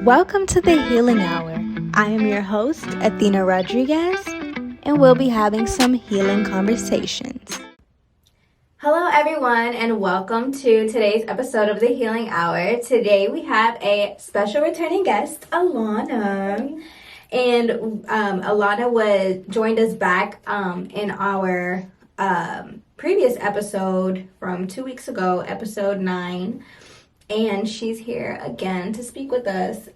Welcome to the Healing Hour. I am your host, Athena Rodriguez, and we'll be having some healing conversations. Hello, everyone, and welcome to today's episode of the Healing Hour. Today we have a special returning guest, Alanna. And Alanna joined us back in our previous episode from 2 weeks ago, episode 9. And she's here again to speak with us.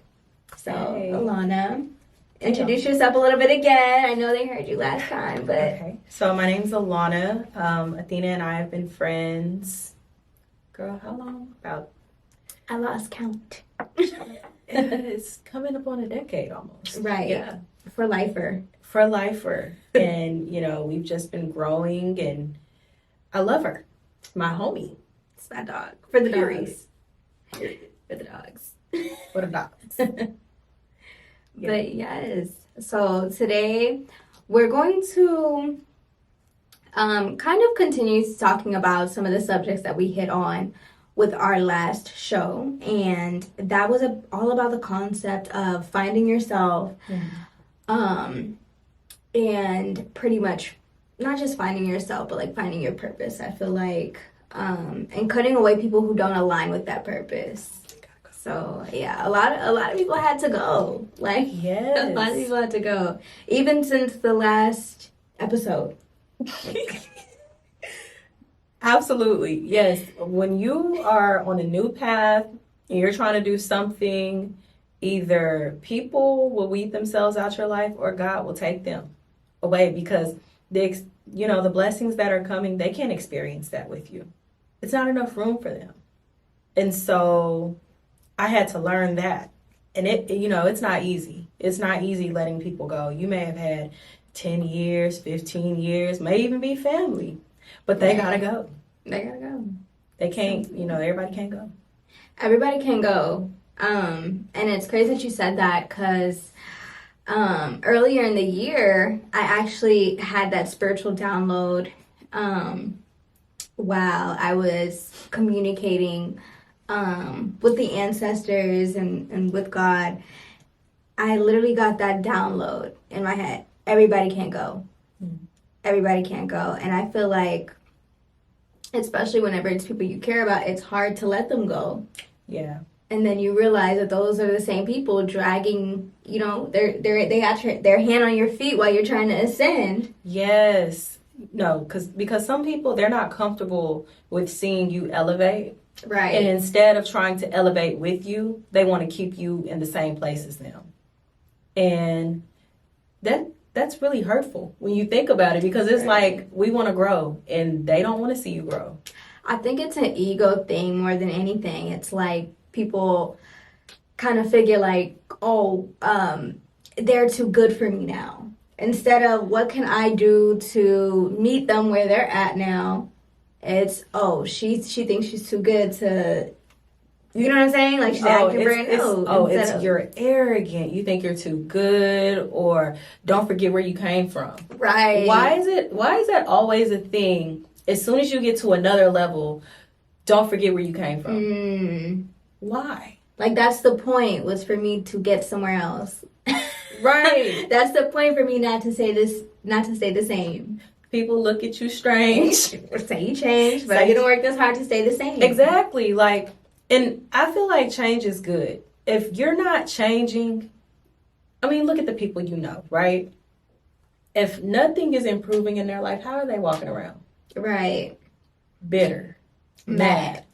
So, hey. Alanna, introduce yourself a little bit again. I know they heard you last time, but... Okay. So, my name's Alanna. Athena and I have been friends. Girl, how long? I lost count. It's coming up on a decade almost. Right. Yeah. For lifer. And, we've just been growing, and I love her. My homie. It's my dog. For the dogs. For the dogs. For the dogs. Yeah. But yes, so today we're going to kind of continue talking about some of the subjects that we hit on with our last show, and that was all about the concept of finding yourself, and pretty much not just finding yourself, but like finding your purpose. I feel like and cutting away people who don't align with that purpose. So yeah, a lot of people had to go. Like, yes. A lot of people had to go, even since the last episode. Absolutely, yes. When you are on a new path and you're trying to do something, either people will weed themselves out your life or God will take them away, because the blessings that are coming, they can't experience that with you. It's not enough room for them. And so I had to learn that. And it's not easy. It's not easy letting people go. You may have had 10 years, 15 years, may even be family, but they gotta go. They gotta go. They can't, everybody can't go. Everybody can go. And it's crazy that you said that, because earlier in the year, I actually had that spiritual download while I was communicating with the ancestors and with God. I literally got that download in my head. Everybody can't go. Everybody can't go. And I feel like, especially whenever it's people you care about, it's hard to let them go. Yeah. And then you realize that those are the same people dragging, they got their hand on your feet while you're trying to ascend. Yes. No, because some people, they're not comfortable with seeing you elevate. Right. And instead of trying to elevate with you, they want to keep you in the same place as them. And that's really hurtful when you think about it, because it's like, we want to grow and they don't want to see you grow. I think it's an ego thing more than anything. It's like people kind of figure like, they're too good for me now. Instead of what can I do to meet them where they're at now, it's, she thinks she's too good to, you know what I'm saying? Like, she's acting brand new. You're arrogant. You think you're too good, or don't forget where you came from. Right. Why is that always a thing? As soon as you get to another level, don't forget where you came from. Why? Like, that's the point, was for me to get somewhere else. Right. That's the point for me not to stay the same. People look at you strange. Say you changed, but I didn't work this hard to stay the same. Exactly. Like, and I feel like change is good. If you're not changing, look at the people you know, right? If nothing is improving in their life, how are they walking around? Right. Bitter. Mad.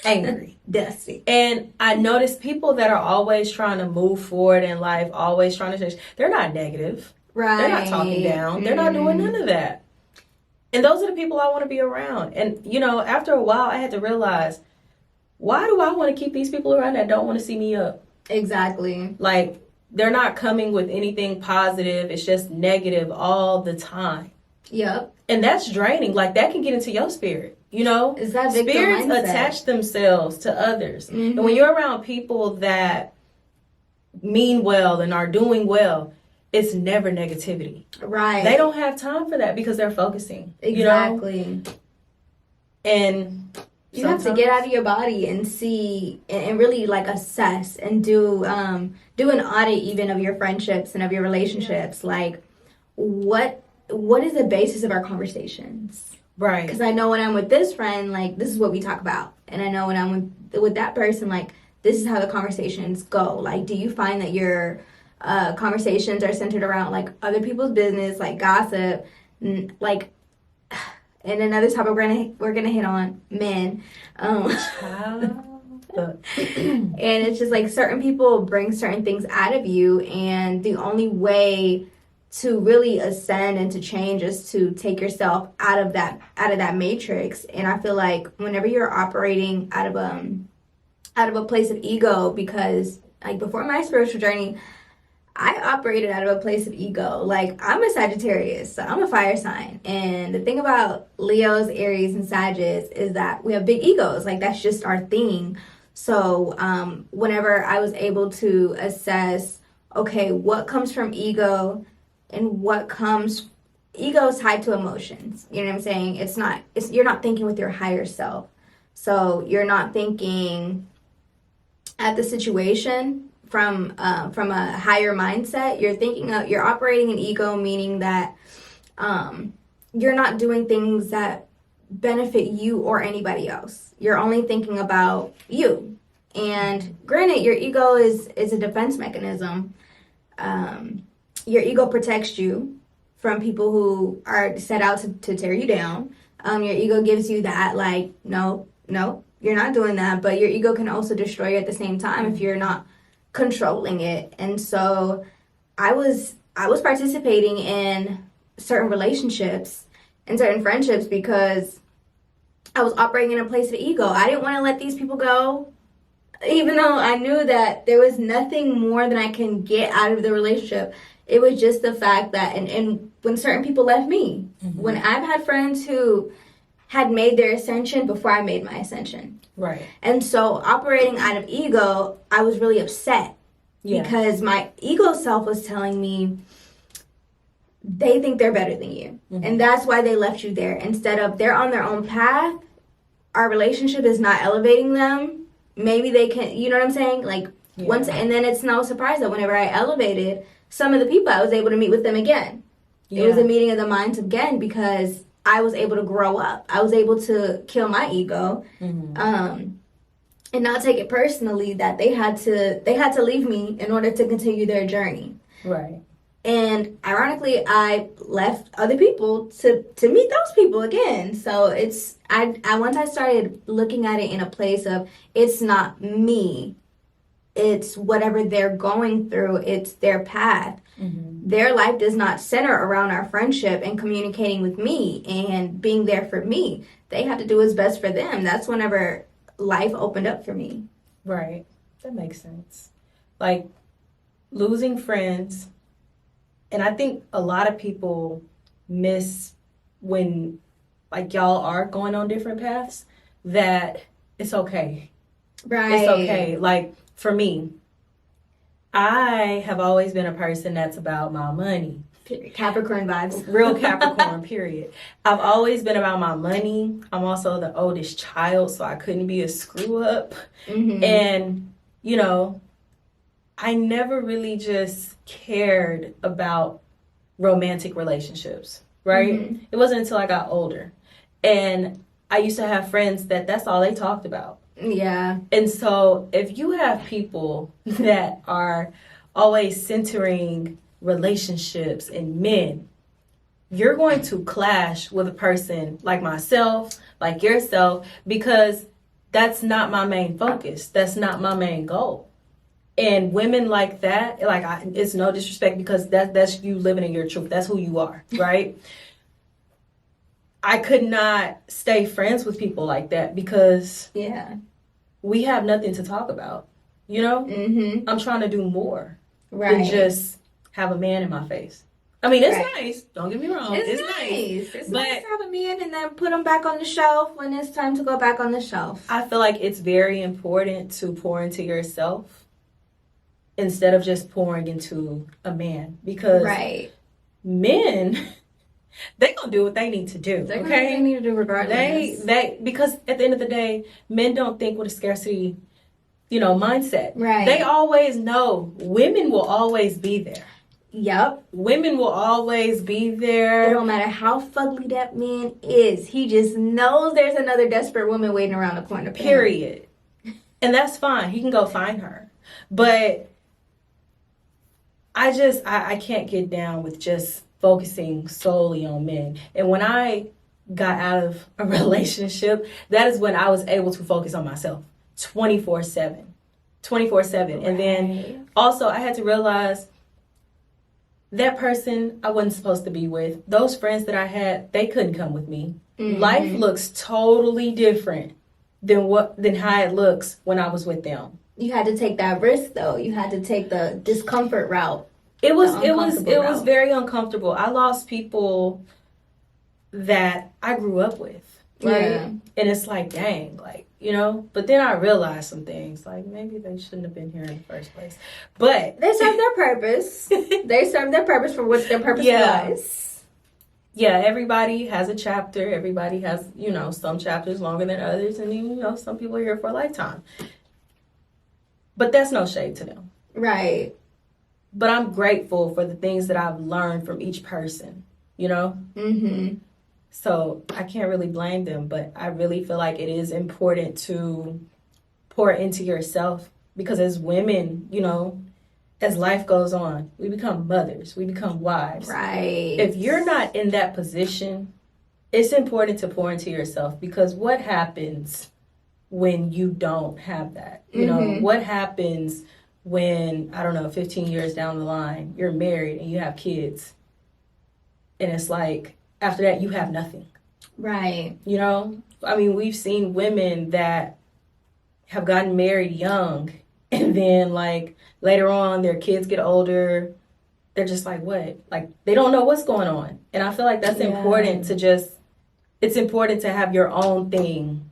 Angry. Dusty. And I notice people that are always trying to move forward in life, always trying to change, they're not negative. Right. They're not talking down. They're not doing none of that. And those are the people I want to be around. And, after a while, I had to realize, why do I want to keep these people around that don't want to see me up? Exactly. Like, they're not coming with anything positive. It's just negative all the time. Yep. And that's draining. Like, that can get into your spirit. Is that victim spirits mindset? Attach themselves to others. And when you're around people that mean well and are doing well, it's never negativity. Right. They don't have time for that because they're focusing. Exactly. And You have to get out of your body and see and really like assess and do an audit even of your friendships and of your relationships. Yeah. Like what is the basis of our conversations? Right. Because I know when I'm with this friend, like this is what we talk about, and I know when I'm with that person, like this is how the conversations go. Like, do you find that your conversations are centered around like other people's business, like gossip, like? And another topic we're gonna hit on men. And it's just like certain people bring certain things out of you, and the only way to really ascend and to change is to take yourself out of that matrix. And I feel like whenever you're operating out of a place of ego, because like before my spiritual journey, I operated out of a place of ego. Like, I'm a Sagittarius, so I'm a fire sign. And the thing about Leos, Aries, and Sagittarius is that we have big egos. Like, that's just our thing. So, whenever I was able to assess, okay, what comes from ego and ego is tied to emotions. You know what I'm saying? You're not thinking with your higher self. So, you're not thinking at the situation from a higher mindset. You're operating in ego, meaning that you're not doing things that benefit you or anybody else. You're only thinking about you. And granted, your ego is a defense mechanism. Your ego protects you from people who are set out to tear you down. Your ego gives you that, like, no, you're not doing that. But your ego can also destroy you at the same time if you're not controlling it. And so I was participating in certain relationships and certain friendships because I was operating in a place of ego. I didn't want to let these people go, even though I knew that there was nothing more than I can get out of the relationship. It was just the fact that, and when certain people left me, when I've had friends who had made their ascension before I made my ascension. Right. And so operating out of ego, I was really upset because my ego self was telling me they think they're better than you. And that's why they left you there. Instead of they're on their own path, our relationship is not elevating them. Maybe they can, you know what I'm saying? Like once, and then it's no surprise that whenever I elevated some of the people, I was able to meet with them again. It was a meeting of the minds again because I was able to grow up. I was able to kill my ego, and not take it personally that they had to leave me in order to continue their journey. Right. And ironically, I left other people to meet those people again. So once I started looking at it in a place of it's not me, it's whatever they're going through, it's their path. Their life does not center around our friendship and communicating with me and being there for me. They have to do what's best for them. That's whenever life opened up for me. Right. That makes sense. Like losing friends, and I think a lot of people miss when like y'all are going on different paths that it's okay. Right. It's okay. Like for me, I have always been a person that's about my money. Capricorn vibes. Real Capricorn, period. I've always been about my money. I'm also the oldest child, so I couldn't be a screw up. And, you know, I never really just cared about romantic relationships, right? It wasn't until I got older. And I used to have friends that's all they talked about. Yeah. And so if you have people that are always centering relationships and men, you're going to clash with a person like myself, like yourself, because that's not my main focus. That's not my main goal. And women like that, it's no disrespect because that's you living in your truth. That's who you are, right? I could not stay friends with people like that because we have nothing to talk about, you know? I'm trying to do more than just have a man in my face. I mean, it's nice. Don't get me wrong. It's nice. It's nice to have a man and then put them back on the shelf when it's time to go back on the shelf. I feel like it's very important to pour into yourself instead of just pouring into a man because men They gonna do what they need to do. They're okay, gonna do what they need to do regardless. They because at the end of the day, men don't think with a scarcity, mindset. Right. They always know women will always be there. Yep. Women will always be there. It don't matter how fugly that man is. He just knows there's another desperate woman waiting around the corner. Period. And that's fine. He can go find her. But I can't get down with just focusing solely on men. And when I got out of a relationship, that is when I was able to focus on myself 24/7. 24/7. Right. And then also I had to realize that person I wasn't supposed to be with, those friends that I had, they couldn't come with me. Mm-hmm. Life looks totally different than how it looks when I was with them. You had to take that risk though. You had to take the discomfort route. It was very uncomfortable. I lost people that I grew up with. Right? Yeah. And it's like, dang, but then I realized some things, like maybe they shouldn't have been here in the first place. But they served their purpose. They served their purpose for what their purpose was. Yeah, everybody has a chapter. Everybody has, some chapters longer than others. And then, some people are here for a lifetime. But that's no shade to them. Right. But I'm grateful for the things that I've learned from each person, Mm-hmm. So I can't really blame them, but I really feel like it is important to pour into yourself because as women, as life goes on, we become mothers, we become wives. Right. If you're not in that position, it's important to pour into yourself because what happens when you don't have that? What happens when, 15 years down the line, you're married and you have kids and it's like, after that, you have nothing. Right. We've seen women that have gotten married young and then later on their kids get older. They're just like, what? They don't know what's going on. And I feel like that's important it's important to have your own thing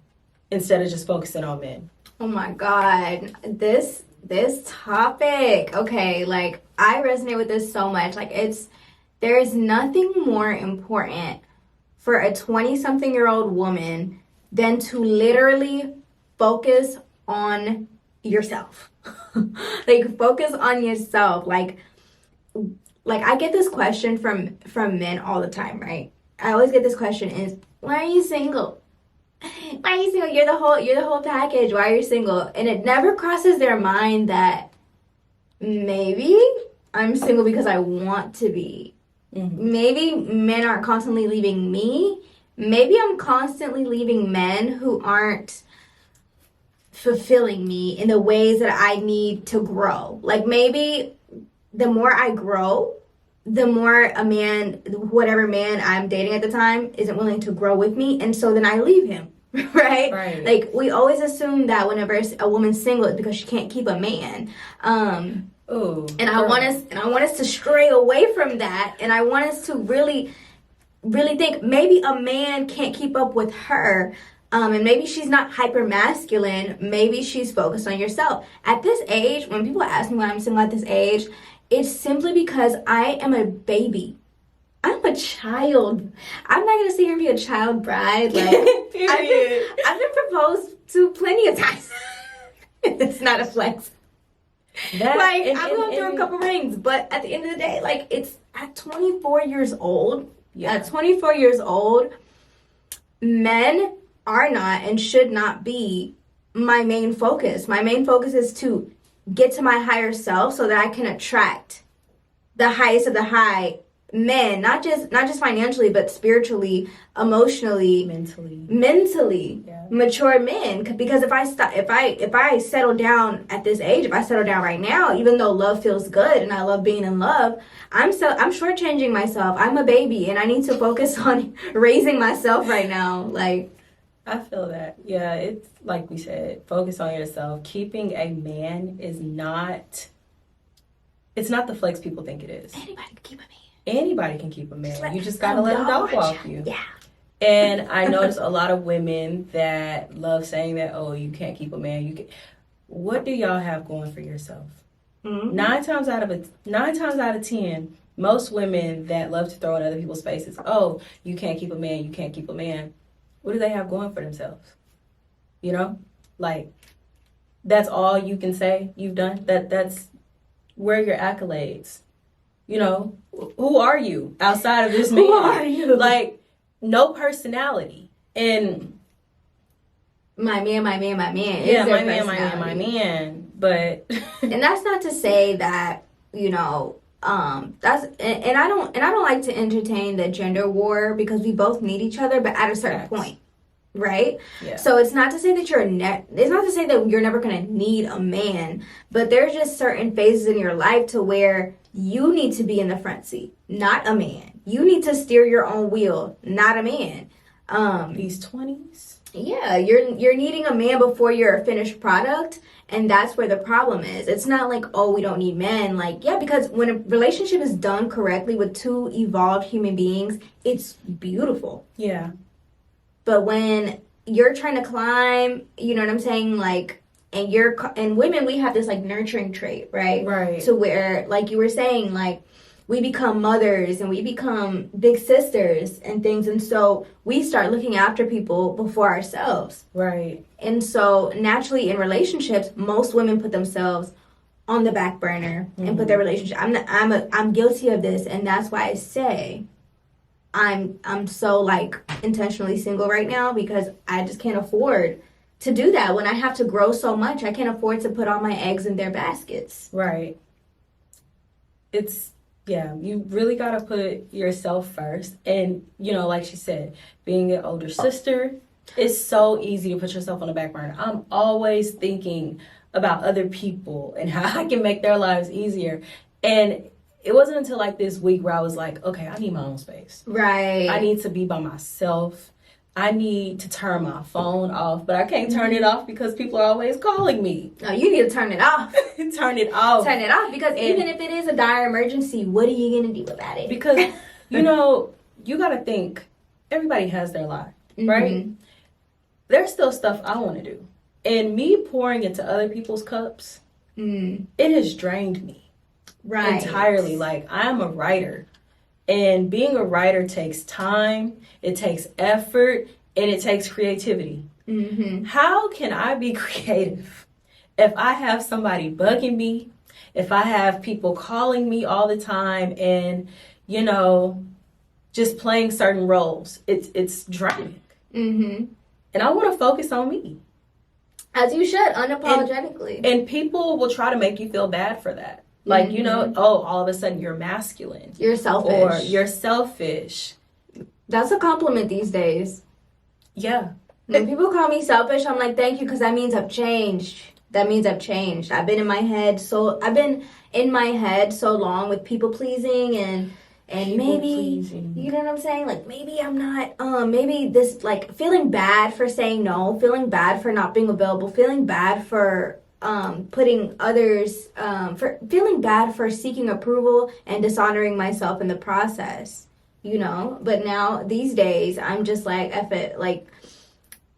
instead of just focusing on men. Oh my God. This topic. Okay. I resonate with this so much. There is nothing more important for a 20-something-year-old woman than to literally focus on yourself. Focus on yourself. I get this question from men all the time, right? I always get this question is, why are you single? Why are you single? You're the whole package. Why are you single? And it never crosses their mind that maybe I'm single because I want to be. Mm-hmm. Maybe men aren't constantly leaving me. Maybe I'm constantly leaving men who aren't fulfilling me in the ways that I need to grow. Maybe the more I grow, the more a man, whatever man I'm dating at the time, isn't willing to grow with me. And so then I leave him, right? Right. We always assume that whenever a woman's single, it's because she can't keep a man. Ooh, and I want us to stray away from that, and I want us to really, really think maybe a man can't keep up with her, and maybe she's not hyper masculine. Maybe she's focused on yourself. At this age, when people ask me why I'm single at this age, it's simply because I am a baby. I'm a child. I'm not gonna sit here and be a child bride. I've been proposed to plenty of times. It's not a flex. I'm going through a couple rings, but at the end of the day, it's at 24 years old. Yeah. At 24 years old, men are not and should not be my main focus. My main focus is to get to my higher self so that I can attract the highest of the high men, not just financially, but spiritually, emotionally, mentally, mature men. Because if I settle down at this age, if I settle down right now, even though love feels good and I love being in love, I'm shortchanging myself. I'm a baby and I need to focus on raising myself right now. I feel that. Yeah, it's like we said, focus on yourself. Keeping a man is not, it's not the flex people think it is. Anybody can keep a man. Anybody can keep a man. You just gotta let him dog walk you. Yeah. And I notice a lot of women that love saying that, oh, you can't keep a man. What do y'all have going for yourself? Mm-hmm. 9 times out of 10, most women that love to throw in other people's faces, oh, you can't keep a man, you can't keep a man. What do they have going for themselves? You know? Like, that's all you can say you've done? That's where are your accolades? You know? Who are you outside of this man? Who are you? Like, no personality. And my man. Yeah, my man. But and that's not to say that, you know, that's and I don't like to entertain the gender war because we both need each other, but at a certain point, right? Yeah. So it's not to say that it's not to say that you're never gonna need a man, but there's just certain phases in your life to where you need to be in the front seat, not a man. You need to steer your own wheel, not a man. These 20s. Yeah, you're needing a man before you're a finished product, and that's where the problem is. It's not like, oh, we don't need men. Like, yeah, because when a relationship is done correctly with two evolved human beings, it's beautiful. Yeah. But when you're trying to climb, you know what I'm saying? Like, and women, we have this like nurturing trait, right? Right. To where, like you were saying, like, we become mothers and we become big sisters and things. And so we start looking after people before ourselves. Right. And so naturally in relationships, most women put themselves on the back burner and put their relationship. I'm guilty of this. And that's why I say I'm so like intentionally single right now, because I just can't afford to do that. When I have to grow so much, I can't afford to put all my eggs in their baskets. Right. Yeah, you really got to put yourself first. And, you know, like she said, being an older sister, it's so easy to put yourself on the back burner. I'm always thinking about other people and how I can make their lives easier. And it wasn't until like this week where I was like, okay, I need my own space. Right. I need to be by myself. I need to turn my phone off, but I can't turn it off because people are always calling me. No, you need to turn it off. Turn it off. Turn it off, because even if it is a dire emergency, what are you going to do about it? Because, you know, you got to think, everybody has their life, right? There's still stuff I want to do. And me pouring into other people's cups, it has drained me entirely. Like, I'm a writer. And being a writer takes time, it takes effort, and it takes creativity. How can I be creative if I have somebody bugging me, if I have people calling me all the time and, you know, just playing certain roles? It's draining. And I want to focus on me. As you should, unapologetically. And people will try to make you feel bad for that. Like, you know, oh, all of a sudden you're masculine. You're selfish. Or you're selfish. That's a compliment these days. Yeah. When people call me selfish, I'm like, thank you, because that means I've changed. That means I've changed. I've been in my head so long with people pleasing and maybe, you know what I'm saying? Like, maybe I'm not, maybe this, like, feeling bad for saying no, feeling bad for not being available, feeling bad for putting others, feeling bad for seeking approval and dishonoring myself in the process, you know? But now, these days, I'm just like, F it. Like,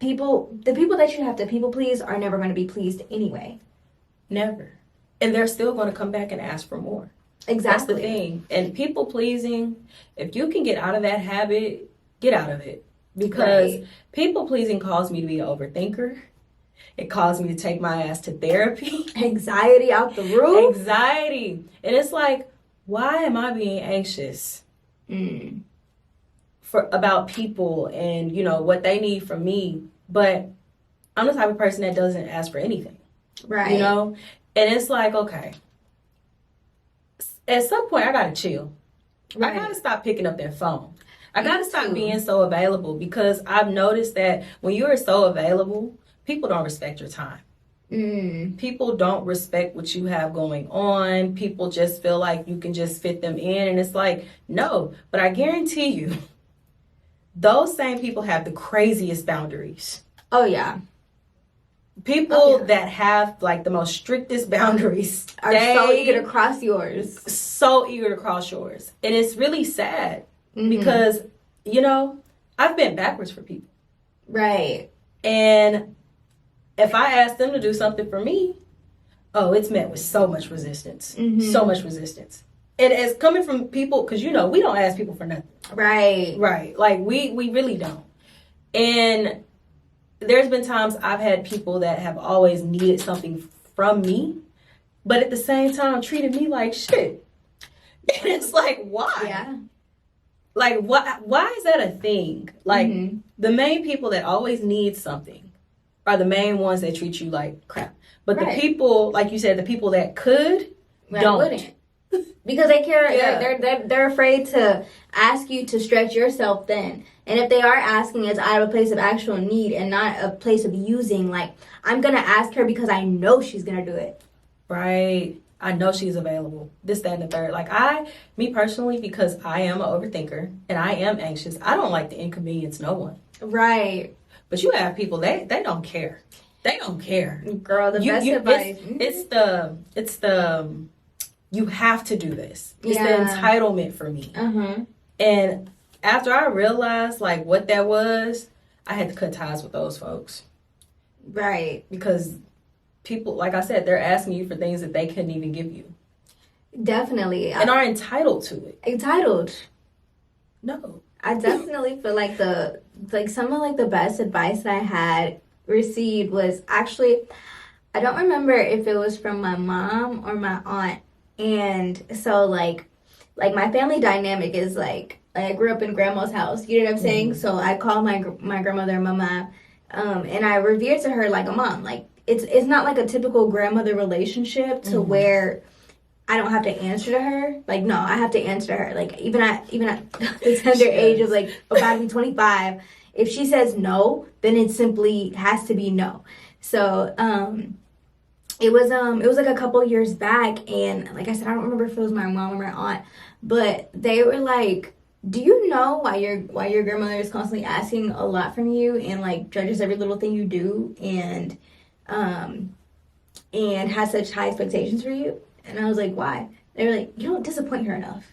the people that you have to people please are never going to be pleased anyway. Never. And they're still going to come back and ask for more. Exactly. That's the thing. And people pleasing, if you can get out of that habit, get out of it. Because people pleasing caused me to be an overthinker. It caused me to take my ass to therapy. Anxiety out the roof. Anxiety. And it's like, why am I being anxious about people and, you know, what they need from me? But I'm the type of person that doesn't ask for anything. Right. You know? And it's like, okay, at some point I gotta chill. Right. I gotta stop picking up that phone. I gotta stop being so available, because I've noticed that when you are so available, people don't respect your time. People don't respect what you have going on. People just feel like you can just fit them in. And it's like, no. But I guarantee you, those same people have the craziest boundaries. Oh, yeah. People that have like the most strictest boundaries are so eager to cross yours. So eager to cross yours. And it's really sad because, you know, I've been backwards for people. Right. And if I ask them to do something for me, oh, it's met with so much resistance. So much resistance. And it's coming from people, because we don't ask people for nothing. Right. Like we really don't. And there's been times I've had people that have always needed something from me, but at the same time treated me like shit. And it's like, why? Yeah. Like, why is that a thing? Like, the main people that always need something are the main ones that treat you like crap. But the people, like you said, the people that could, don't. Because they care. Yeah. They're afraid to ask you to stretch yourself thin. And if they are asking, it's out of a place of actual need and not a place of using. Like, I'm going to ask her because I know she's going to do it. Right. I know she's available. This, that, and the third. Like, me personally, because I am an overthinker and I am anxious, I don't like to inconvenience no one. Right. But you have people, they don't care. They don't care. Girl, the best advice. It's the you have to do this. It's the entitlement for me. And after I realized, like, what that was, I had to cut ties with those folks. Right. Because people, like I said, they're asking you for things that they couldn't even give you. Definitely. And are entitled to it. Entitled. No. I definitely feel like some of the best advice I had received was actually, I don't remember if it was from my mom or my aunt. And so like my family dynamic is like I grew up in grandma's house, you know what I'm saying? So I call my grandmother mama, and I revere to her like a mom. Like it's not like a typical grandmother relationship to where I don't have to answer to her. Like, no, I have to answer to her. Like, even at the tender age of like about to be 25, if she says no, then it simply has to be no. So it was like a couple years back, and like I said, I don't remember if it was my mom or my aunt, but they were like, do you know why your grandmother is constantly asking a lot from you and like judges every little thing you do and has such high expectations for you? And I was like, why? They were like, you don't disappoint her enough.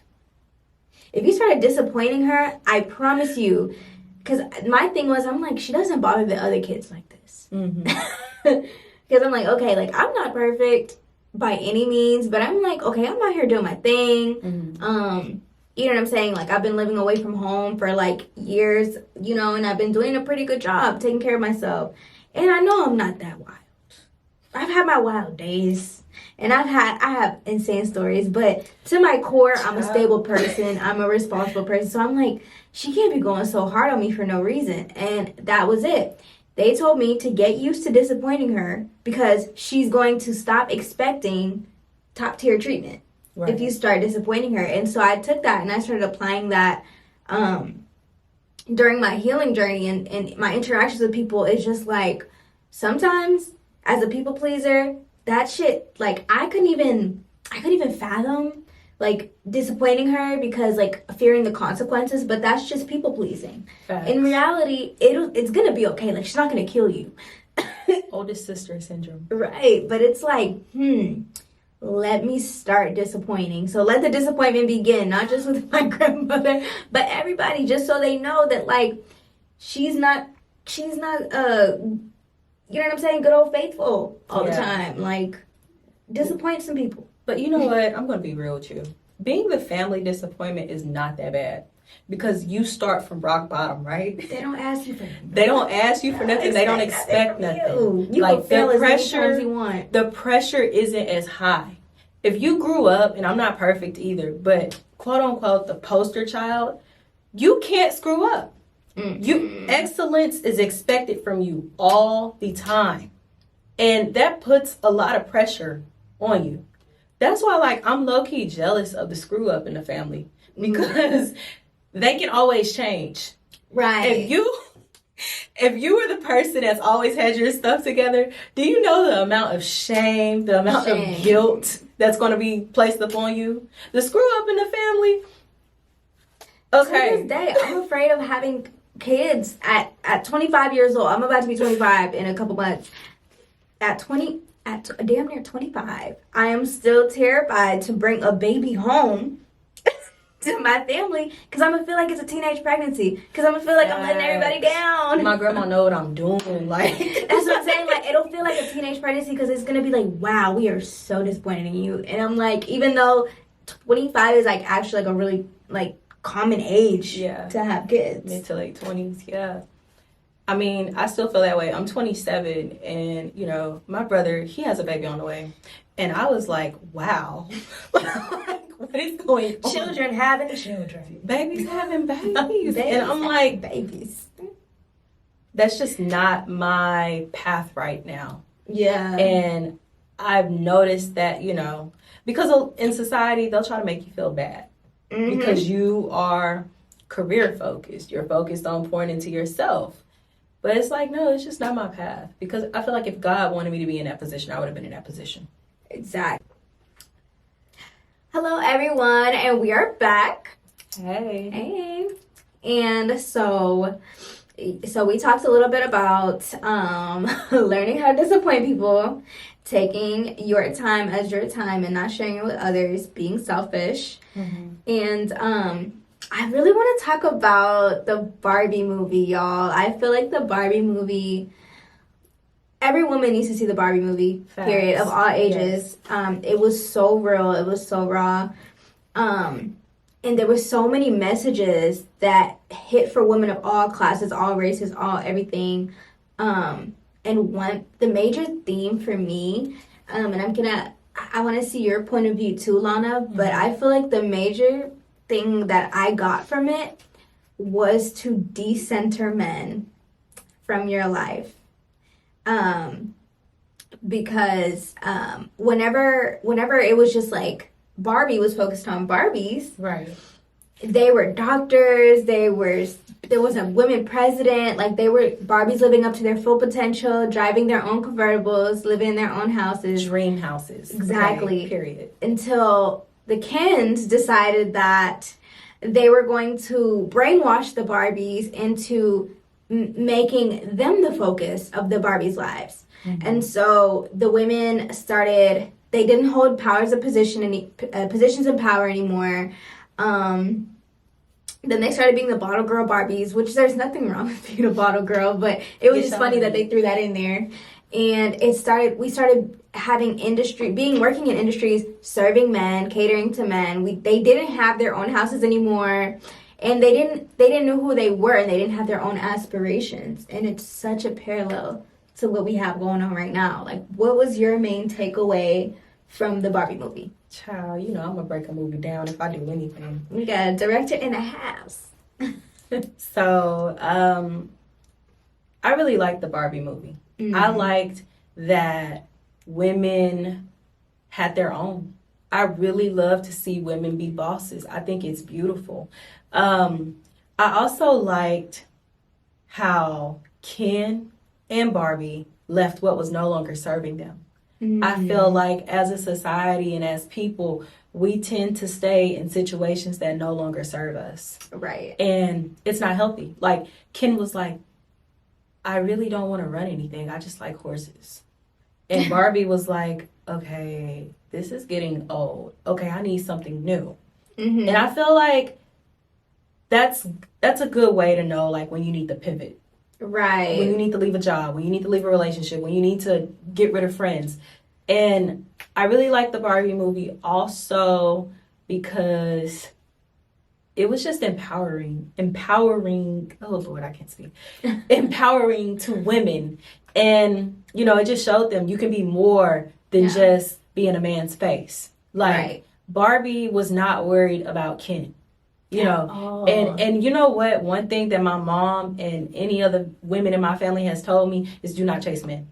If you started disappointing her, I promise you, because my thing was, I'm like, she doesn't bother the other kids like this. Because I'm like, okay, like, I'm not perfect by any means, but I'm like, okay, I'm out here doing my thing. You know what I'm saying? Like, I've been living away from home for, like, years, and I've been doing a pretty good job taking care of myself. And I know I'm not that wild. I've had my wild days. And I have insane stories. But to my core, I'm a stable person. I'm a responsible person. So I'm like, she can't be going so hard on me for no reason. And that was it. They told me to get used to disappointing her because she's going to stop expecting top-tier treatment if you start disappointing her. And so I took that and I started applying that during my healing journey and my interactions with people. It's just like sometimes as a people pleaser, that shit, like I couldn't even fathom like disappointing her because like fearing the consequences, but that's just people pleasing. Facts. In reality, it's gonna be okay. Like she's not gonna kill you. Oldest sister syndrome. Right, but it's like, let me start disappointing. So let the disappointment begin, not just with my grandmother, but everybody, just so they know that like she's not you know what I'm saying, good old faithful all the time. Like disappoint some people. But you know what? I'm going to be real with you. Being the family disappointment is not that bad because you start from rock bottom, right? They don't ask you for nothing. They don't ask you for nothing. They don't expect nothing. You like the pressure, as you want. The pressure isn't as high. If you grew up, and I'm not perfect either, but quote unquote the poster child, you can't screw up. Excellence is expected from you all the time, and that puts a lot of pressure on you. That's why, like, I'm low-key jealous of the screw-up in the family because they can always change. Right. If you were the person that's always had your stuff together, do you know the amount of shame, the amount of guilt that's going to be placed upon you? The screw-up in the family? Okay. To this day, I'm afraid of having kids at 25 years old. I'm about to be 25 in a couple months. At damn near 25, I am still terrified to bring a baby home to my family because I'm gonna feel like it's a teenage pregnancy. Because I'm gonna feel like I'm letting everybody down. My grandma know what I'm doing. Like that's what I'm saying. Like it'll feel like a teenage pregnancy because it's gonna be like, wow, we are so disappointed in you. And I'm like, even though 25 is like actually like a really like common age to have kids. Mid to late 20s, yeah. I mean, I still feel that way. I'm 27, and you know, my brother, he has a baby on the way, and I was like, wow, like, what is going on? Children having children, babies having babies, and I'm like, babies. That's just not my path right now. Yeah, and I've noticed that, you know, because in society they'll try to make you feel bad because you are career focused. You're focused on pouring into yourself. But it's like, no, it's just not my path. Because I feel like if God wanted me to be in that position, I would have been in that position. Exactly. Hello, everyone, and we are back. Hey. And so we talked a little bit about learning how to disappoint people, taking your time as your time and not sharing it with others, being selfish. And I really want to talk about the Barbie movie, y'all. I feel like the Barbie movie, every woman needs to see the Barbie movie, period, of all ages. Yes. It was so real. It was so raw. And there were so many messages that hit for women of all classes, all races, all everything. And the major theme for me, and I want to see your point of view too, Lana, but I feel like the major thing that I got from it was to decenter men from your life. Because whenever it was just like Barbie was focused on Barbies, right? They were doctors. There was a women president. Like they were Barbies living up to their full potential, driving their own convertibles, living in their own houses, dream houses. Exactly. Okay, period. Until the Kens decided that they were going to brainwash the Barbies into making them the focus of the Barbies' lives. And so the women started. They didn't hold positions of power anymore. Then they started being the bottle girl Barbies, which there's nothing wrong with being a bottle girl, but it was just funny that they threw that in there. And we started having working in industries, serving men, catering to men. They didn't have their own houses anymore, and they didn't know who they were, and they didn't have their own aspirations. And it's such a parallel to what we have going on right now. Like, what was your main takeaway from the Barbie movie? Child, you know I'm gonna break a movie down if I do anything. We got a director in the house. So, I really liked the Barbie movie. I liked that women had their own. I really love to see women be bosses. I think it's beautiful. I also liked how Ken and Barbie left what was no longer serving them. I feel like as a society and as people, we tend to stay in situations that no longer serve us. Right. And it's not healthy. Like Ken was like, I really don't want to run anything. I just like horses. And Barbie was like, okay, this is getting old. Okay, I need something new. And I feel like that's a good way to know like when you need to pivot. Right. When you need to leave a job, when you need to leave a relationship, when you need to get rid of friends. And I really like the Barbie movie also because it was just empowering, oh Lord, I can't speak, empowering to women. And, you know, it just showed them you can be more than just being a man's face. Like Barbie was not worried about Ken. You know, and you know what? One thing that my mom and any other women in my family has told me is do not chase men.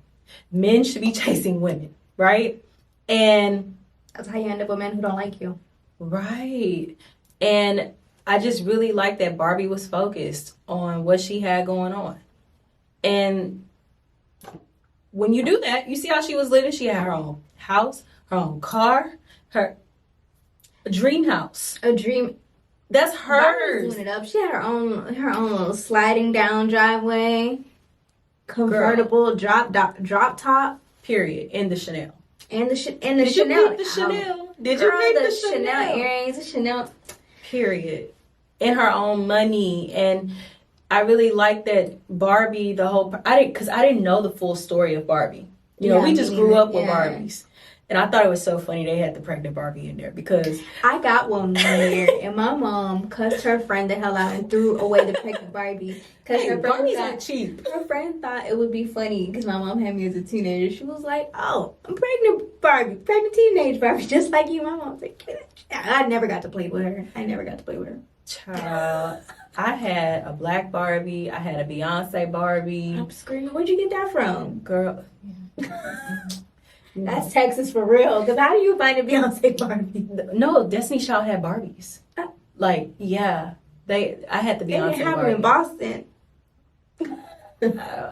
Men should be chasing women, right? And that's how you end up with men who don't like you. Right. And I just really like that Barbie was focused on what she had going on. And when you do that, you see how she was living. She had her own house, her own car, her dream house. A dream. That's hers. Doing it up. She had her own little sliding down driveway, convertible drop top. Period. In the Chanel. And the Chanel. Did you meet the Chanel? Did you meet the Chanel earrings? The Chanel. Period. In her own money. And I really like that Barbie. I didn't know the full story of Barbie. You know, we just grew up with Barbies. And I thought it was so funny they had the pregnant Barbie in there because I got one year, and my mom cussed her friend the hell out and threw away the pregnant Barbie because hey, Barbies are cheap. Her friend thought it would be funny because my mom had me as a teenager. She was like, "Oh, I'm pregnant Barbie, pregnant teenage Barbie, just like you." My mom's like, I never got to play with her. Child, I had a black Barbie. I had a Beyonce Barbie. I'm screaming. Where'd you get that from, Girl? That's Texas for real. Because how do you find a Beyonce Barbie? No, Destiny Child had Barbies. Like, yeah, I had the Beyonce They didn't have Barbie. them in Boston.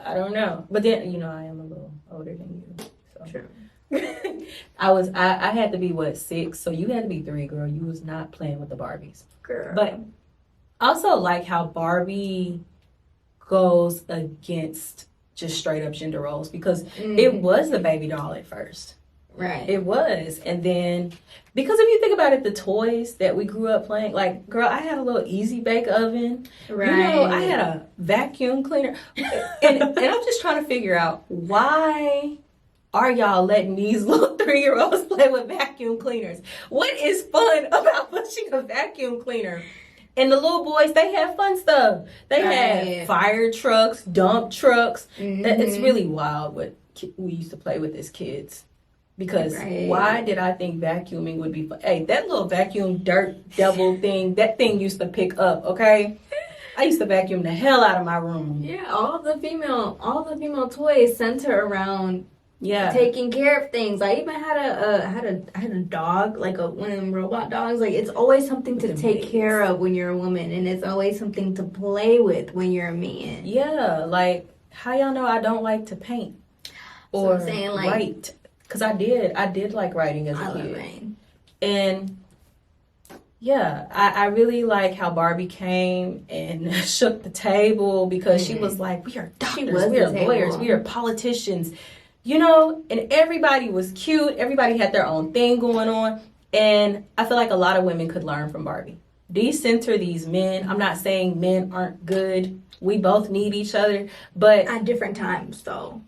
I don't know, but then I am a little older than you. So. True. I had to be 6, so you had to be 3, girl. You was not playing with the Barbies. Girl. But I also like how Barbie goes against just straight up gender roles because it was the baby doll at first. Right. It was. And then, because if you think about it, the toys that we grew up playing, like, girl, I had a little easy bake oven. Right. I had a vacuum cleaner. And I'm just trying to figure out, why are y'all letting these little 3-year-olds play with vacuum cleaners? What is fun about pushing a vacuum cleaner? And the little boys, they had fun stuff. They had fire trucks, dump trucks. It's really wild what we used to play with as kids. Because why did I think vacuuming would be fun? Hey, that little vacuum dirt devil thing, that thing used to pick up, okay? I used to vacuum the hell out of my room. Yeah, all the female toys center around taking care of things. I even had a dog, like one of them robot dogs. Like, it's always something to take care of when you're a woman, and it's always something to play with when you're a man. Yeah, like, how y'all know I don't like to paint or write? Because I did like writing as a kid. Love writing. And yeah, I really like how Barbie came and shook the table because she was like, we are doctors, we are lawyers, we are politicians, and everybody was cute. Everybody had their own thing going on. And I feel like a lot of women could learn from Barbie. Decenter these men. I'm not saying men aren't good. We both need each other, but at different times, though.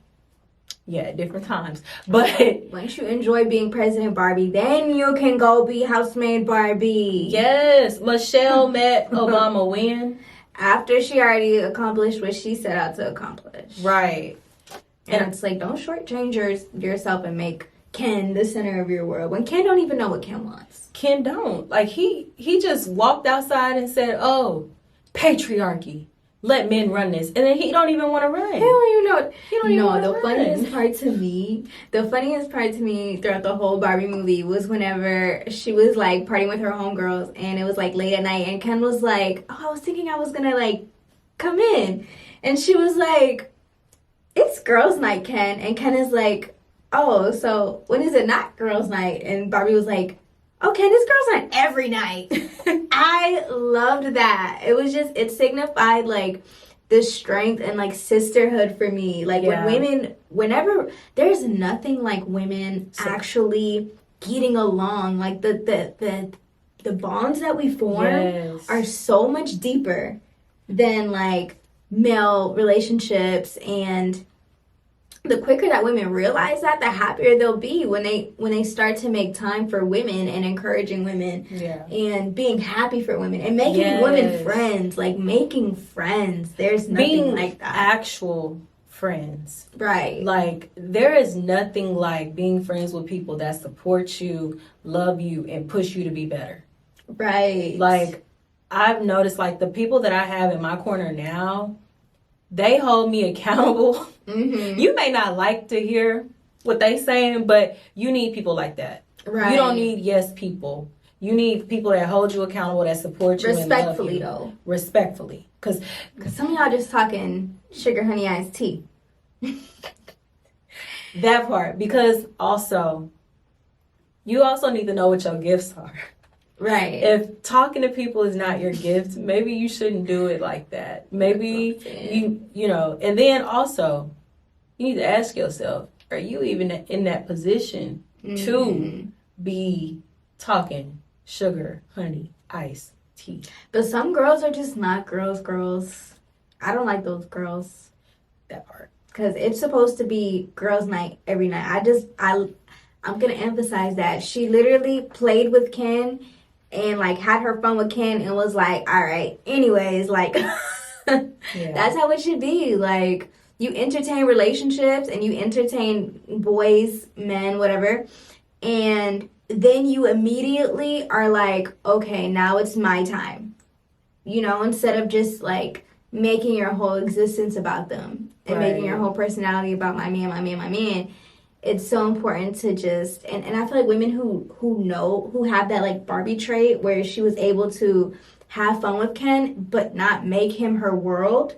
Yeah, at different times. But once you enjoy being President Barbie, then you can go be housemaid Barbie. Yes, Michelle met Obama when? After she already accomplished what she set out to accomplish. Right. And it's like, don't shortchange yourself and make Ken the center of your world when Ken don't even know what Ken wants. Ken don't. Like, he just walked outside and said, oh, patriarchy. Let men run this. And then he don't even want to run. He don't even know. He don't even want to run. The funniest part to me throughout the whole Barbie movie was whenever she was like partying with her homegirls and it was like late at night and Ken was like, oh, I was thinking I was gonna like come in. And she was like, it's girls' night, Ken. And Ken is like, oh, so when is it not girls' night? And Barbie was like, okay, this girl's night every night. I loved that. It was just, it signified like the strength and like sisterhood for me. Like whenever, there's nothing like women actually getting along. Like the bonds that we form are so much deeper than like male relationships, and the quicker that women realize that, the happier they'll be when they start to make time for women and encouraging women and being happy for women and making women friends, like making friends. There's nothing being like that. Actual friends. Right. Like, there is nothing like being friends with people that support you, love you, and push you to be better. Right. Like, I've noticed, like, the people that I have in my corner now, they hold me accountable. Mm-hmm. You may not like to hear what they saying, but you need people like that. Right. You don't need yes people. You need people that hold you accountable, that support you respectfully, and love you. Though. Respectfully. Because some of y'all just talking sugar, honey, iced tea. That part. Because also, you also need to know what your gifts are. Right. If talking to people is not your gift, maybe you shouldn't do it like that. Maybe you know, and then also you need to ask yourself, are you even in that position to be talking sugar, honey, ice, tea? But some girls are just not girls. I don't like those girls. That part. Because it's supposed to be girls' night every night. I'm gonna emphasize that she literally played with Ken and like had her fun with Ken and was like, all right, anyways, like that's how it should be. Like, you entertain relationships and you entertain boys, men, whatever, and then you immediately are like, okay, now it's my time. You know, instead of just like making your whole existence about them and making your whole personality about my man, my man, my man. It's so important to just and I feel like women who have that like Barbie trait where she was able to have fun with Ken but not make him her world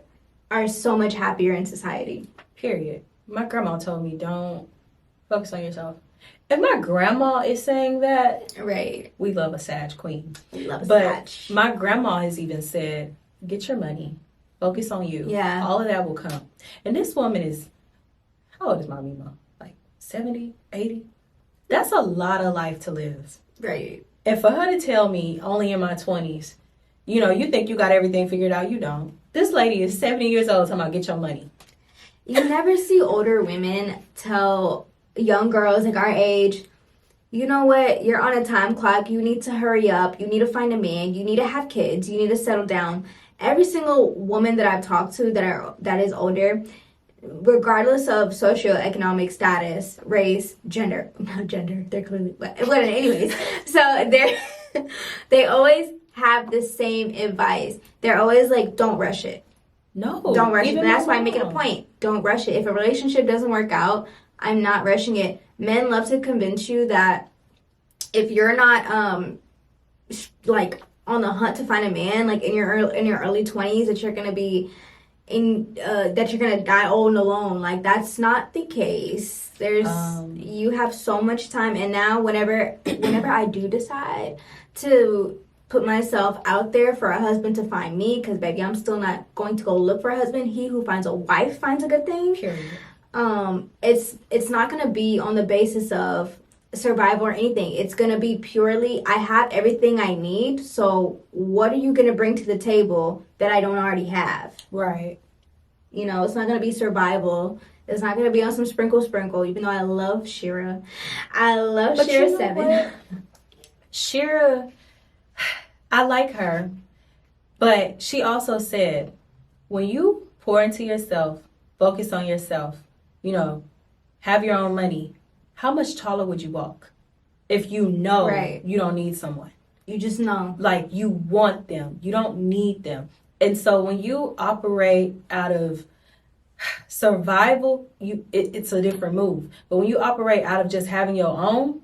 are so much happier in society. Period. My grandma told me, don't focus on yourself. If my grandma is saying that, right, we love a Sag queen. We love a Sag. Sag. My grandma has even said, get your money, focus on you. Yeah. All of that will come. And this woman is, how old is my Mima? 70, 80. That's a lot of life to live. Right. And for her to tell me only in my 20s, you know, you think you got everything figured out, you don't. This lady is 70 years old talking about get your money. You never see older women tell young girls like our age, you know what, you're on a time clock, you need to hurry up, you need to find a man, you need to have kids, you need to settle down. Every single woman that I've talked to that is older, regardless of socioeconomic status, race, gender, not gender, they're clearly, but anyways, so they always have the same advice. They're always like, don't rush it. No. Don't rush it. That's why I make it a point. Don't rush it. If a relationship doesn't work out, I'm not rushing it. Men love to convince you that if you're not like on the hunt to find a man, like in your early 20s, that you're gonna be that you're gonna die old and alone. Like, that's not the case. There's you have so much time, and now whenever I do decide to put myself out there for a husband to find me, because baby, I'm still not going to go look for a husband. He who finds a wife finds a good thing. Period. It's not gonna be on the basis of survival or anything. It's gonna be purely, I have everything I need, so what are you gonna bring to the table that I don't already have? Right. You know, it's not gonna be survival. It's not gonna be on some sprinkle, even though I love Shira. I love Shira 7. Shira, I like her, but she also said, when you pour into yourself, focus on yourself, you know, have your own money, how much taller would you walk if you know you don't need someone? You just know. Like, you want them. You don't need them. And so when you operate out of survival, it's a different move. But when you operate out of just having your own,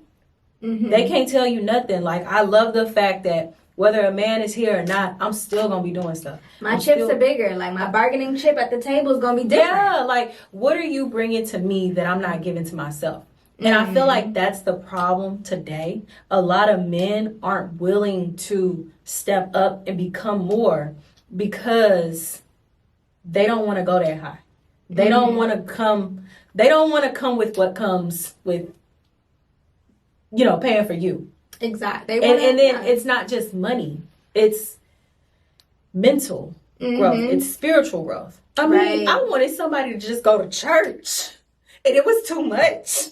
they can't tell you nothing. Like, I love the fact that whether a man is here or not, I'm still going to be doing stuff. My chips are bigger. Like, my bargaining chip at the table is going to be different. Yeah, like, what are you bringing to me that I'm not giving to myself? And I feel like that's the problem today. A lot of men aren't willing to step up and become more because they don't want to go that high. They don't want to come. They don't want to come with what comes with, you know, paying for you. Exactly. And then it's not just money. It's mental growth. It's spiritual growth. I mean, I wanted somebody to just go to church, and it was too much.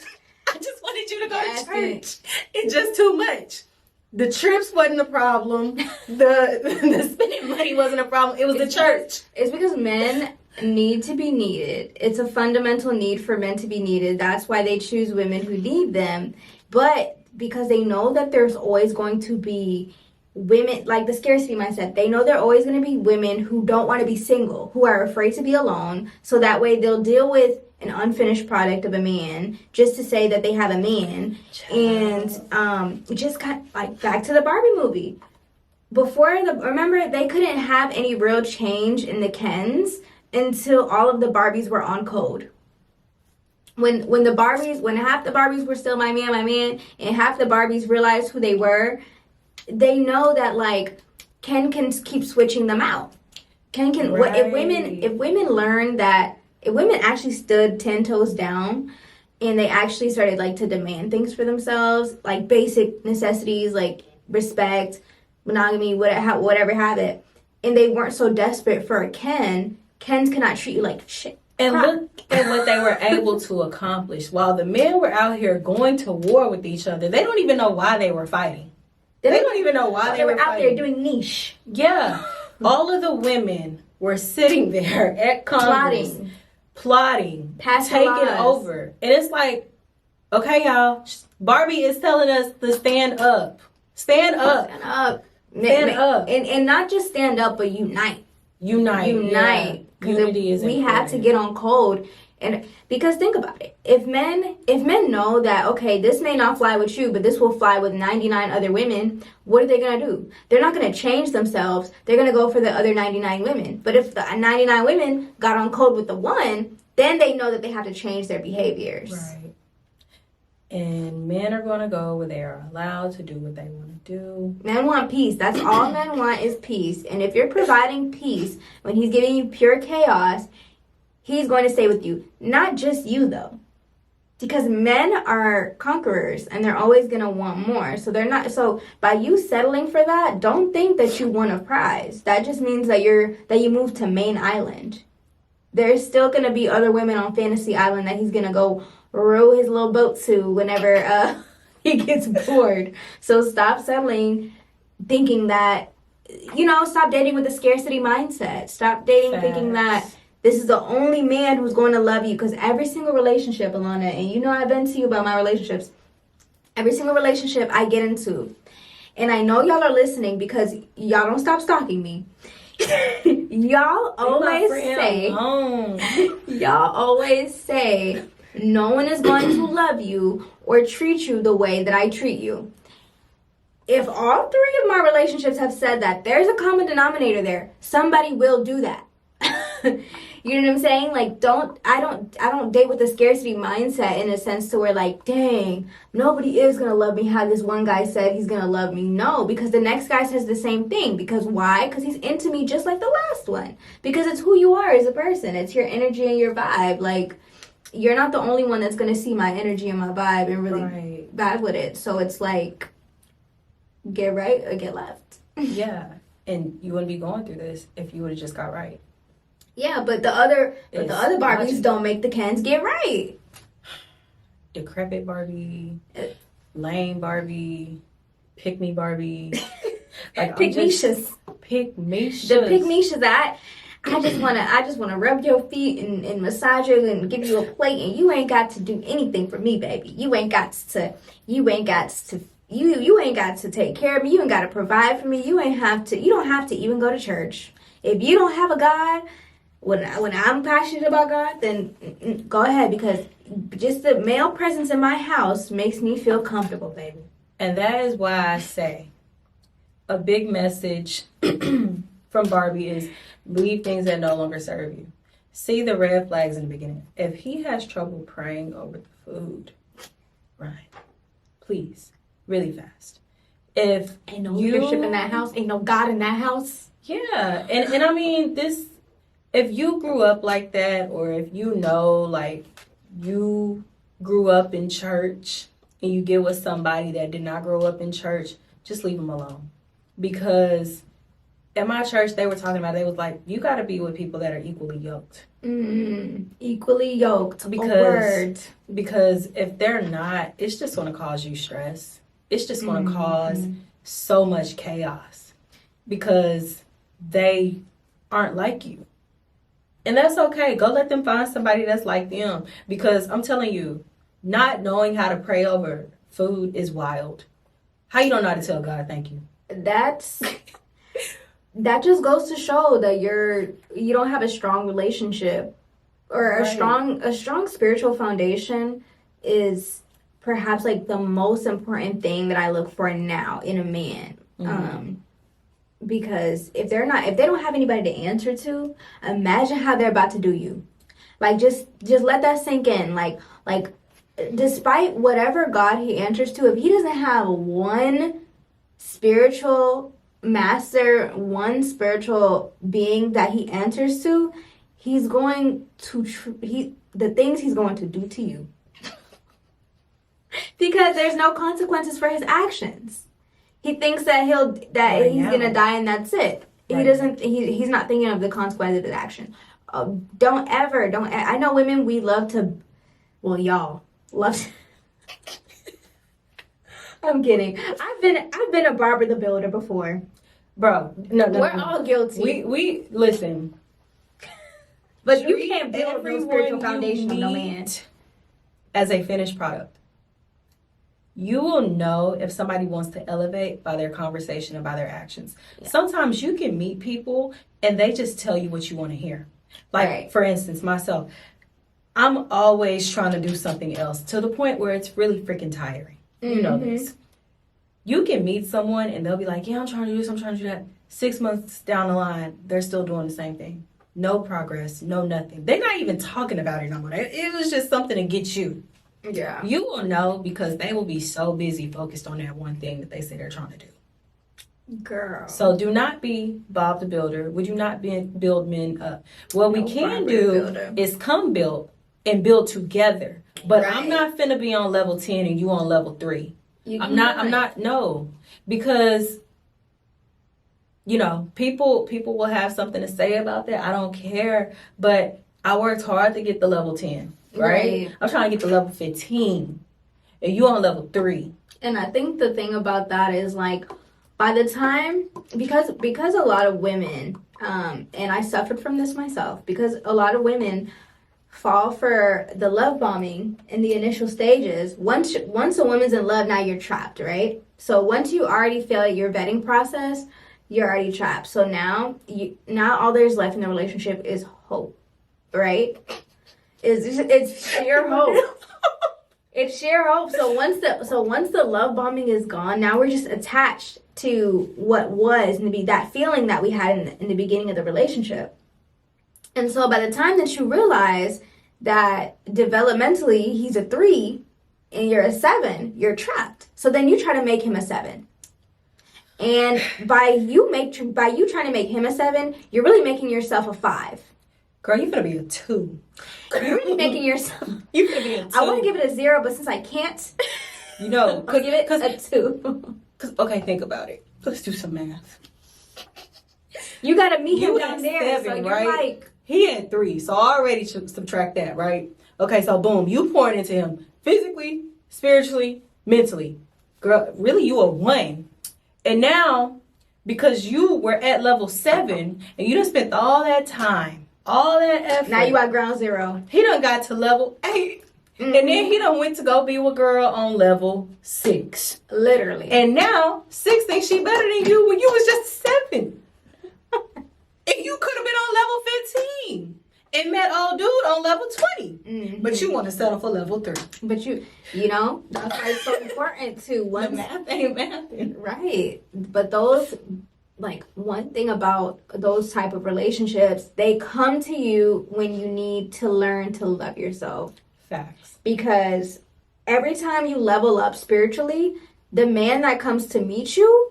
I just wanted you to go to church. It's just too much. The trips wasn't a problem. The spending money wasn't a problem. It was the church. It's because men need to be needed. It's a fundamental need for men to be needed. That's why they choose women who need them. But because they know that there's always going to be women, like the scarcity mindset, they know there are always going to be women who don't want to be single, who are afraid to be alone. So that way they'll deal with an unfinished product of a man just to say that they have a man. And just kind of like back to the Barbie movie. Remember, they couldn't have any real change in the Kens until all of the Barbies were on code. When half the Barbies were still my man, and half the Barbies realized who they were, they know that like Ken can keep switching them out. Ken can if women learn that, if women actually stood 10 toes down and they actually started like to demand things for themselves, like basic necessities like respect, monogamy, whatever have it, and they weren't so desperate for a Kens cannot treat you like shit. And look at what they were able to accomplish. While the men were out here going to war with each other, they don't even know why they were fighting. They don't even know why they were out fighting. there doing niche. Yeah. All of the women were sitting there at Congress, plotting, taking over. And it's like, okay, y'all, Barbie is telling us to stand up. Stand up. Stand up. Stand up. And not just stand up, but unite. Unite. Unity is we important. have to get on code. And because think about it, if men know that, okay, this may not fly with you, but this will fly with 99 other women, what are they going to do? They're not going to change themselves. They're going to go for the other 99 women. But if the 99 women got on code with the one, then they know that they have to change their behaviors. Right. And men are going to go where they are allowed to do what they want to do. Men want peace. That's all men want is peace. And if you're providing peace when he's giving you pure chaos, he's going to stay with you. Not just you, though. Because men are conquerors and they're always going to want more. So by you settling for that, don't think that you won a prize. That just means that you moved to main island. There's still going to be other women on Fantasy Island that he's going to go row his little boat to whenever he gets bored. So stop settling thinking that, stop dating with a scarcity mindset. Stop dating thinking that this is the only man who's going to love you. Because every single relationship, Alanna, and I've been to you about my relationships. Every single relationship I get into, and I know y'all are listening because y'all don't stop stalking me. y'all always say, no one is going to love you or treat you the way that I treat you. If all three of my relationships have said that, there's a common denominator there. Somebody will do that. You know what I'm saying? Like, I don't date with a scarcity mindset in a sense to where like, dang, nobody is going to love me how this one guy said he's going to love me. No, because the next guy says the same thing. Because why? Because he's into me just like the last one. Because it's who you are as a person. It's your energy and your vibe. Like, you're not the only one that's going to see my energy and my vibe and really vibe with it. So it's like, get right or get left. Yeah. And you wouldn't be going through this if you would have just got right. Yeah, but the other Barbies don't make the Kens get right. Decrepit Barbie, lame Barbie, pick-me Barbie. Like, Pygmecious. Pygmecious. The Pygmecious, I just wanna rub your feet and massage you and give you a plate, and you ain't got to do anything for me, baby. You ain't got to take care of me. You ain't got to provide for me. You don't have to even go to church. If you don't have a God, when I'm passionate about God, then go ahead, because just the male presence in my house makes me feel comfortable, baby. And that is why I say a big message from Barbie is leave things that no longer serve you. See the red flags in the beginning. If he has trouble praying over the food, run. Please. Really fast. If ain't no leadership in that house, ain't no God in that house. Yeah. And I mean, if you grew up like that, or if like you grew up in church and you get with somebody that did not grow up in church, just leave them alone. Because at my church, they were talking about, they was like, you got to be with people that are equally yoked. Equally yoked. Because if they're not, it's just going to cause you stress. It's just going to cause so much chaos because they aren't like you. And that's okay. Go let them find somebody that's like them. Because I'm telling you, not knowing how to pray over food is wild. How you don't know how to tell God thank you? That just goes to show that you don't have a strong relationship, or a strong spiritual foundation is perhaps like the most important thing that I look for now in a man. Because if they don't have anybody to answer to, imagine how they're about to do you. Like, just let that sink in. Like despite whatever God he answers to, if he doesn't have one spiritual master, one spiritual being that he answers to, he's going to the things he's going to do to you. Because there's no consequences for his actions. He thinks that he's gonna die and that's it. He's not thinking of the consequences of his action. I know women, we love to, well, y'all love to, I'm kidding. I've been a Barbie the Builder before. Bro, no. We're all guilty. We listen. But you can't build no spiritual foundation on no man. As a finished product. You will know if somebody wants to elevate by their conversation and by their actions. Yeah. Sometimes you can meet people and they just tell you what you want to hear. Like, right. For instance, myself, I'm always trying to do something else to the point where it's really freaking tiring. You know this. You can meet someone and they'll be like, yeah, I'm trying to do this, I'm trying to do that. 6 months down the line, they're still doing the same thing. No progress, no nothing. They're not even talking about it no more. It was just something to get you. Yeah. You will know because they will be so busy focused on that one thing that they say they're trying to do. Girl. So do not be Bob the Builder. Would you not build men up? What we can do is come build and build together. But right. I'm not finna be on level 10 and you on level 3. I'm not, no. Because, you know, people will have something to say about that. I don't care. But I worked hard to get the level 10. Right? I'm trying to get to level 15. And you on level 3. And I think the thing about that is like by the time because a lot of women, and I suffered from this myself, because a lot of women fall for the love bombing in the initial stages. Once a woman's in love, now you're trapped, right? So once you already fail your vetting process, you're already trapped. So now all there's left in the relationship is hope, right? It's sheer hope. It's sheer hope. So once the love bombing is gone, now we're just attached to what was and to be that feeling that we had in the beginning of the relationship. And so by the time that you realize that developmentally he's a 3 and you're a 7, you're trapped. So then you try to make him a 7. And by you trying to make him a 7, you're really making yourself a 5. Girl, you're gonna be a 2. You're really making yourself. You're gonna be a 2. I want to give it a 0, but since I can't, you know, I'll give it a 2. Okay, think about it. Let's do some math. You gotta meet him down there, 7, so you're right? Like. He had 3, so I already subtract that, right? Okay, so boom, you pouring into him physically, spiritually, mentally. Girl, really, you a 1. And now, because you were at level 7, and you done spent all that time, all that effort. Now you at ground 0. He done got to level 8. Mm-hmm. And then he done went to go be with a girl on level 6. Literally. And now, 6 thinks she better than you when you was just 7. And you could have been on level 15 and met old dude on level 20. Mm-hmm. But you want to settle for level 3. But you know, that's why it's so important to the math ain't mathing. Right. But those, like, one thing about those type of relationships, they come to you when you need to learn to love yourself. Facts. Because every time you level up spiritually, the man that comes to meet you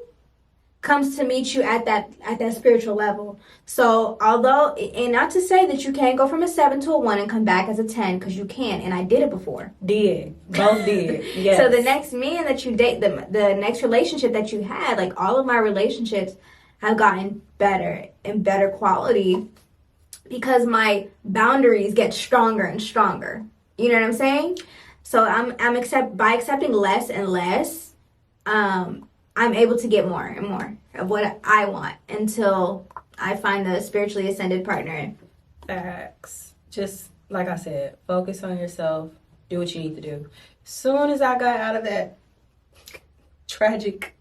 at that spiritual level. So although, and not to say that you can't go from a 7 to a 1 and come back as a 10, because you can, and I did it before. Both did. Yes. So the next man that you date, the next relationship that you had, like all of my relationships have gotten better and better quality because my boundaries get stronger and stronger. You know what I'm saying? So by accepting less and less, I'm able to get more and more of what I want until I find the spiritually ascended partner. Facts. Just like I said, focus on yourself. Do what you need to do. Soon as I got out of that tragic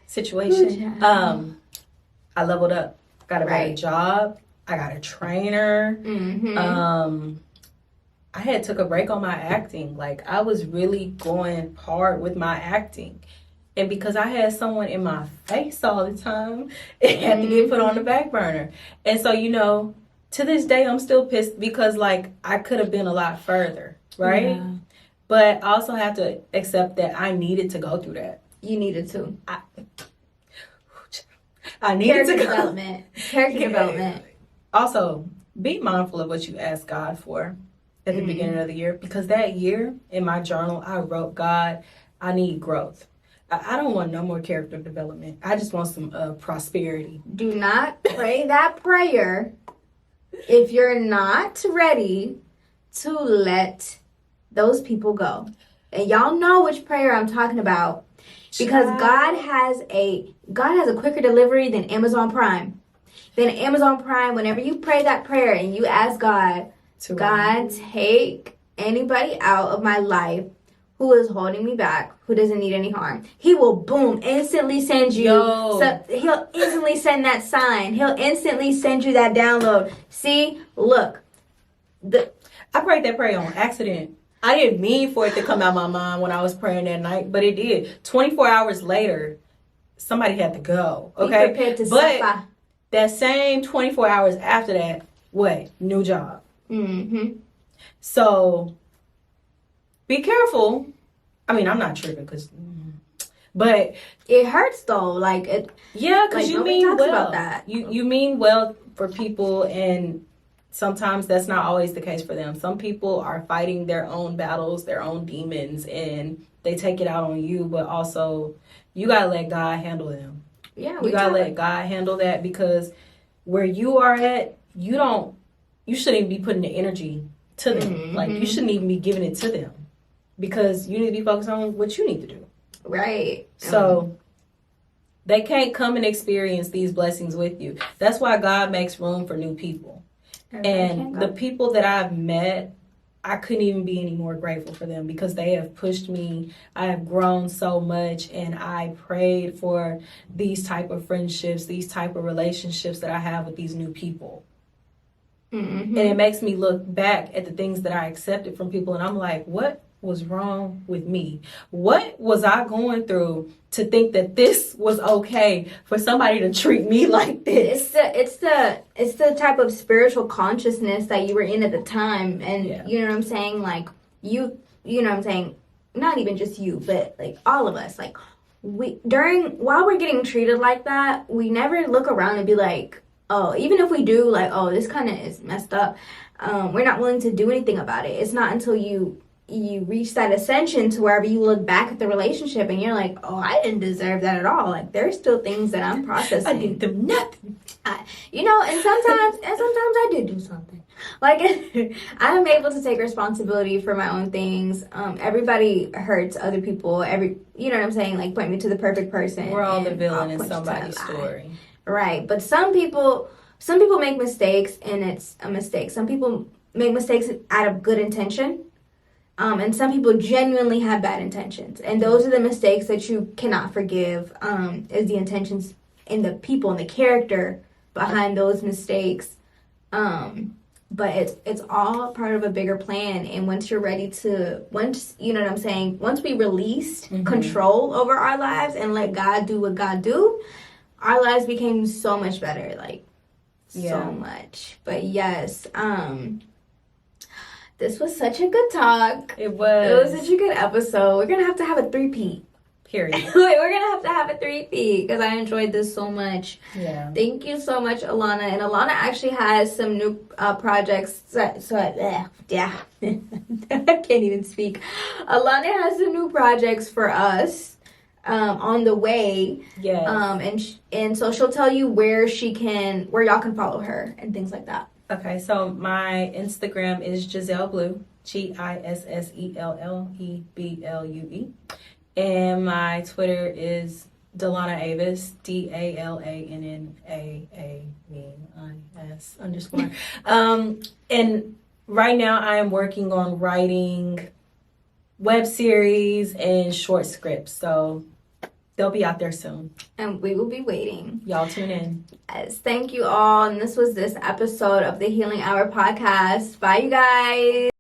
situation, I leveled up. Got a better job. I got a trainer. Mm-hmm. I had took a break on my acting. Like, I was really going hard with my acting. And because I had someone in my face all the time, it had to get put on the back burner. And so, you know, to this day, I'm still pissed because, like, I could have been a lot further, right? Yeah. But I also have to accept that I needed to go through that. You needed to. I needed to go. Character development. Also, be mindful of what you ask God for at the beginning of the year. Because that year, in my journal, I wrote, God, I need growth. I don't want no more character development. I just want some prosperity. Do not pray that prayer if you're not ready to let those people go. And y'all know which prayer I'm talking about. Because God has a quicker delivery than Amazon Prime. Whenever you pray that prayer and you ask God, take anybody out of my life who is holding me back, who doesn't need any harm, He will instantly send you. He'll instantly send that sign. He'll instantly send you that download. See, look. I prayed that prayer on accident. I didn't mean for it to come out my mind when I was praying that night, but it did. 24 hours later, somebody had to go. Okay, be prepared to suffer. That same 24 hours after that, new job. Mm-hmm. So be careful. I mean, I'm not tripping but it hurts though. Because you mean well. About that. You mean well for people, and sometimes that's not always the case for them. Some people are fighting their own battles, their own demons, and they take it out on you. But also, you gotta let God handle them. Yeah, you gotta let God handle that, because where you are at, you shouldn't even be putting the energy to them. Mm-hmm. You shouldn't even be giving it to them, because you need to be focused on what you need to do. Right. So they can't come and experience these blessings with you. That's why God makes room for new people. And the people that I've met, I couldn't even be any more grateful for them, because they have pushed me. I have grown so much, and I prayed for these type of friendships, these type of relationships that I have with these new people. Mm-hmm. And it makes me look back at the things that I accepted from people, and I'm like, what was wrong with me? What was I going through to think that this was okay for somebody to treat me like this? It's the type of spiritual consciousness that you were in at the time, and you know what I'm saying? You know what I'm saying? Not even just you, but all of us. While we're getting treated like that, we never look around and be like, oh, even if we do, this kind of is messed up. We're not willing to do anything about it. It's not until you reach that ascension to wherever you look back at the relationship and you're like, oh, I didn't deserve that at all. There's still things that I'm processing. I didn't do nothing. And sometimes I did do something. I'm able to take responsibility for my own things. Everybody hurts other people. You know what I'm saying? Point me to the perfect person. We're all the villain in somebody's story. Right. But some people make mistakes, and it's a mistake. Some people make mistakes out of good intention. And some people genuinely have bad intentions. And those are the mistakes that you cannot forgive, is the intentions in the people and the character behind those mistakes. But it's all part of a bigger plan. And once you're ready you know what I'm saying? Once we released control over our lives and let God do what God do, our lives became so much better. So much. But yes, this was such a good talk. It was. It was such a good episode. We're going to have a 3-peat. Period. We're going to have a 3-peat, because I enjoyed this so much. Yeah. Thank you so much, Alanna. And Alanna actually has some new projects. I can't even speak. Alanna has some new projects for us on the way. Yes. And so she'll tell you where y'all can follow her and things like that. Okay, so my Instagram is Giselle Blue, GISSELLEBLUE. And my Twitter is Dalanna Davis, DALANNAAAVIS and right now I am working on writing web series and short scripts, so they'll be out there soon. And we will be waiting. Y'all tune in. Yes, thank you all. And this was this episode of the Healing Hour podcast. Bye, you guys.